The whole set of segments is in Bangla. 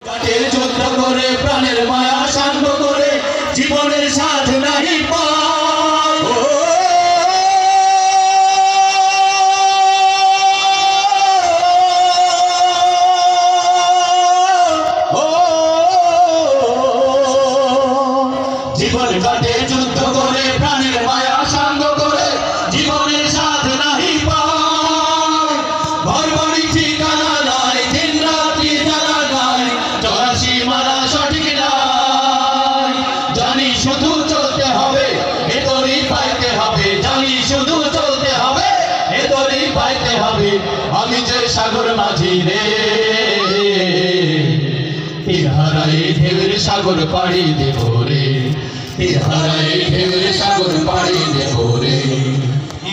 কাটের যুদ্ধ করে প্রাণের মায়া শান্ত করে জীবনের সাথ নাহি পায়। জীবন কাটে যুদ্ধ করে প্রাণের মায়া শান্ত করে জীবনের সাথ নাহি পায়। ঘর বাড়ি ঠিকানা নাই দিন রাত্রি জ্বালা নাই চৌরাশি মারা সঠিক নাই। জানি শুধু চলতে হবে এতরি পাইতে হবে, জানি শুধু চলতে হবে এতরি পাইতে হবে। আমি যে সাগর মাঝি রে তীর হারাই ঢেউয়ের সাগর পাড়ি দেব রে, তীর হারাই ঢেউয়ের সাগর পাড়ি দেব রে।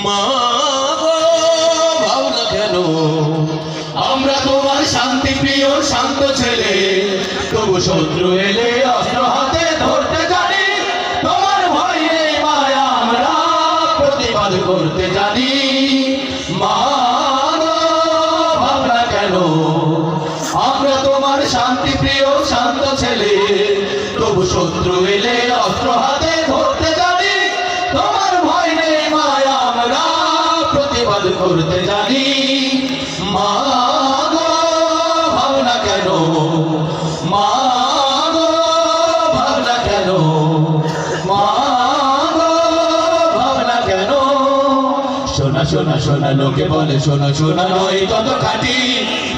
মা গো ভাবনা কেন আমরা তোমার শান্তি প্রিয় শান্ত ছেলে, তবু শত্রু এলে অস্ত্র হাতে ধরতে জানি। তোমার ভয়ে মায়া আমরা প্রতিবাদ করতে জানি। মা গো ভাবনা কেন আমরা তোমার শান্তি প্রিয় শান্ত ছেলে, তবু শত্রু এলে অস্ত্র হাতে ধরতে জানি। তোমার ভয় নেই মায়া আমরা প্রতিবাদ করতে জানি। মা গো ভাবনা কেন, মা গো ভাবনা কেন, মা গো ভাবনা কেন। শোনা শোনা শোনা লোকে বলে শোনা শোনা নয় তত খাঁটি,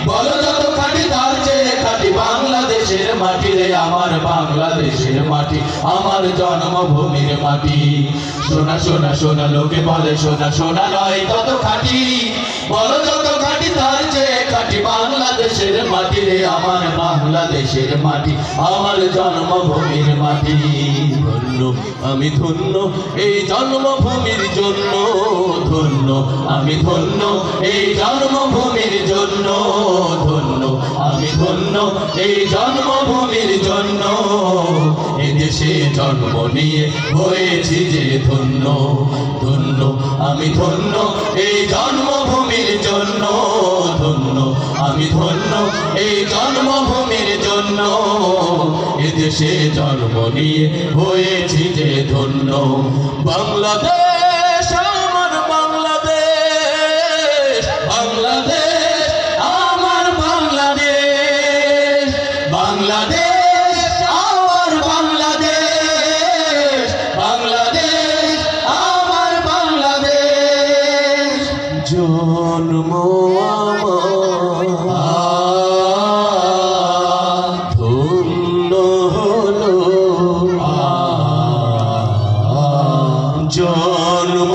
বলো যত খাঁটি তার চেয়ে খাঁটি বাংলাদেশের মাটি রে আমার বাংলাদেশের মাটি, আমার জন্মভূমির মাটি। শোনা শোনা শোনা লোকে বলে শোনা শোনা নয় তত খাঁটি, বলো যত খাঁটি তার চেয়ে খাঁটি বাংলাদেশের মাটি রে আমার বাংলাদেশের মাটি, আমার জন্মভূমির মাটি। ধন্য আমি ধন্য এই জন্মভূমির জন্য, ধন্য আমি ধন্য এই জন্মভূমির জন্য, ধন্য আমি ধন্য এই জন্মভূমির জন্য। এদেশে জন্ম নিয়ে হয়েছি যে ধন্য, ধন্য আমি ধন্য এই জন্মভূমির জন্য, ধন্য আমি ধন্য এই জন্মভূমির জন্য। এদেশে জন্ম নিয়ে হয়েছি যে ধন্য। বাংলাদেশ আমার বাংলাদেশ, বাংলাদেশ আমার বাংলাদেশ, বাংলাদেশ আমার বাংলাদেশ, বাংলাদেশ আমার বাংলাদেশ। জন্ম ধন্য হলো, জন্ম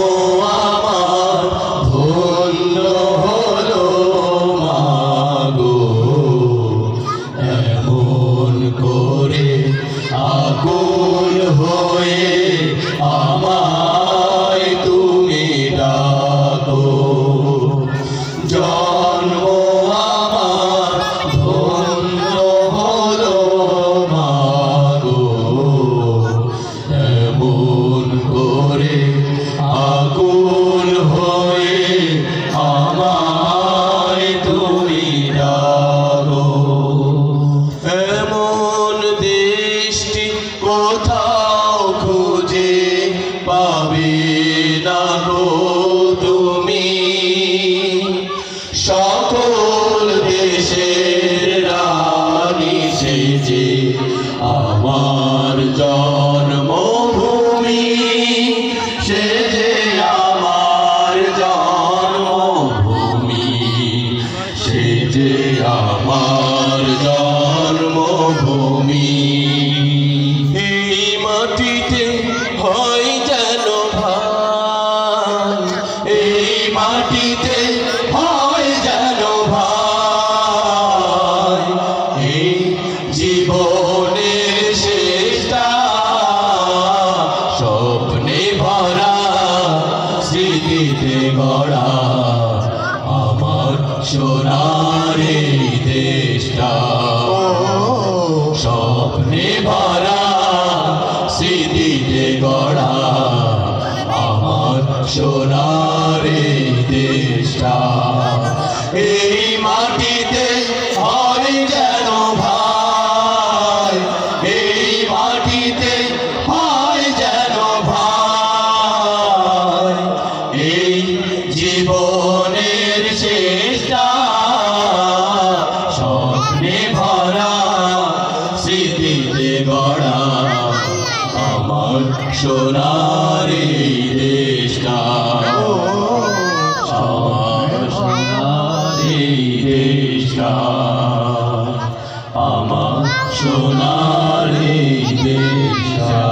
আমার ধন্য হলো মাগো। এমন করে আকুল হয়ে আমায় তুমি ডাকো, জন্ম আমার ধন্য হলো মাগো। এমন করে আকুল হয়ে আমায় তুমি ডাকো। এমন দৃষ্টি কোথাও খুঁজে পাবে না গো তুমি, সকল দেশের রানী সেজে আমার জন্মভূমি, সেজে আমার জন্মভূমি, সেজে আমার জন্মভূমি। এই মাটিতে হয় যেন ভাই, এই মাটিতে হয় যেন ভাই। এই জীবনের শেষটা স্বপ্নে ভরা স্মৃতিতে গড়া আমার সোনার এই দেশটা, স্বপ্নে ভরা স্মৃতিতে গড়া আমার সোনার এই দেশটা। এই মাটিতে হয় যেন ভাই, সোনার এই দেশটা, আমার সোনার এই দেশটা, আমার সোনার এই দেশটা।